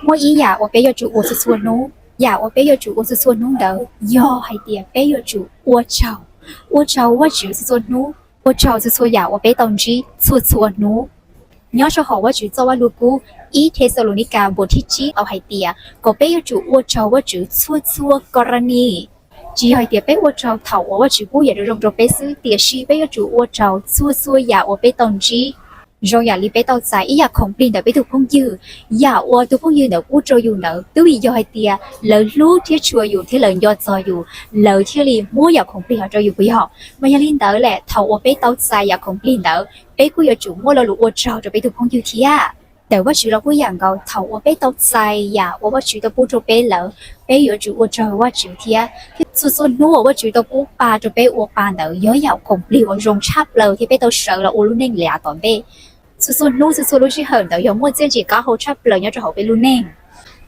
我一呀，我别要住我是说侬呀，我别要住我是说侬的，要还点别要住我找我就是说侬，我找是说呀，我别当机说侬。nhớ số họว่าchữ choว่าลูกูอีเทสโลนิกาบทที่จีเอาให้เตียก็เปยจูว่าเจ้าว่าจือชั่วกรณีจีให้เตียเปว่าเจ้าเถ่าว่าจือกูอย่าได้ลงตัวเปซื้อเตียชีเปยจูว่าเจ้าชั่วอย่าว่าเปตองจีrồiอย่าลีเปตองใจอีอยากของปลินเดี๋ยวไปถูกพงยืออย่าว่าถูกพงยือเดี๋ยวกูโจอยู่เดี๋ยวตู้อีย่อยเตียเลยรู้ที่ชัวอยู่ที่เลยยอดจออยู่เลยที่ลีมั่วอยากของปลินเขาจะอยู่ปีหอกมันยังลินเดอแหละเถ่าว่าเปตองใจอยากของปลินเดี๋ยวเป้กูอยากจู่มั่วเรารู้ว่าเราจะไปถูกพงอยู่ที่อ่ะแต่ว่าจู่เราก็อย่างเราเท่าว่าเป้ต้องใจอย่าว่าจู่ตัวกูจะเป้แล้วเป้อยากจู่ว่าเราว่าจู่ที่อ่ะส่วนนู้ว่าจู่ตัวกูปาจะเป้ว่าปาเดี๋ยวย้อยอยากของปลิวรงชับเลยที่เป้ต้องเสือเราอู้รุ่นเน่งเหลี่ยตอนเป้ส่วนนู้ที่เหินเดี๋ยวยอมมั่วเจ้าจีก้าเขาชับเลยย้อยจะเขาไปรุ่นเน่ง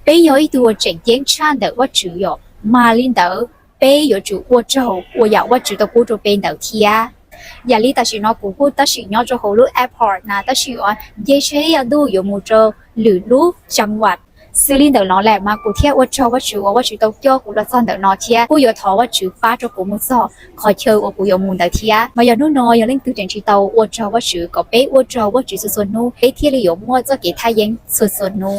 เป้ย้อยตัวเจ๋งเจ๋งชาเดี๋ยวว่าจู่อยากมาลินเดี๋ยวเป้อยากจู่ว่าเราว่าอยากว่าจู่ตัวกูจะเป็นเดี๋ยวที่อ่ะอย่าลีแต่สิ่งนอกกูแต่สิ่งนอกจะเขาลูกแอร์พอร์ตนะแต่สิ่งว่าเยเชยดูอยู่มูเจอหรือลูกจังหวัดซื้อลินเดี๋ยวน้องแหลมมากูเที่ยวว่าเจ้าว่าจู่ว่าจู่ต้องเที่ยวกูละซ่อนเดี๋ยวน้องเที่ยวกูอยากท้อว่าจู่ฟ้าจะกูมุ่งซ่อขอเชิญว่ากูอยากมุ่งเดี๋ยวเที่ยวมาอย่านู่นน้อยอย่าเล่นตื่นเต้นชีโตว่าเจ้าว่าจู่ก็เป๊ะว่าเจ้าว่าจู่ส่วนนู้เป๊ะเที่ยวเลยอยากมั่วจะเกี่ยทายังส่วนนู้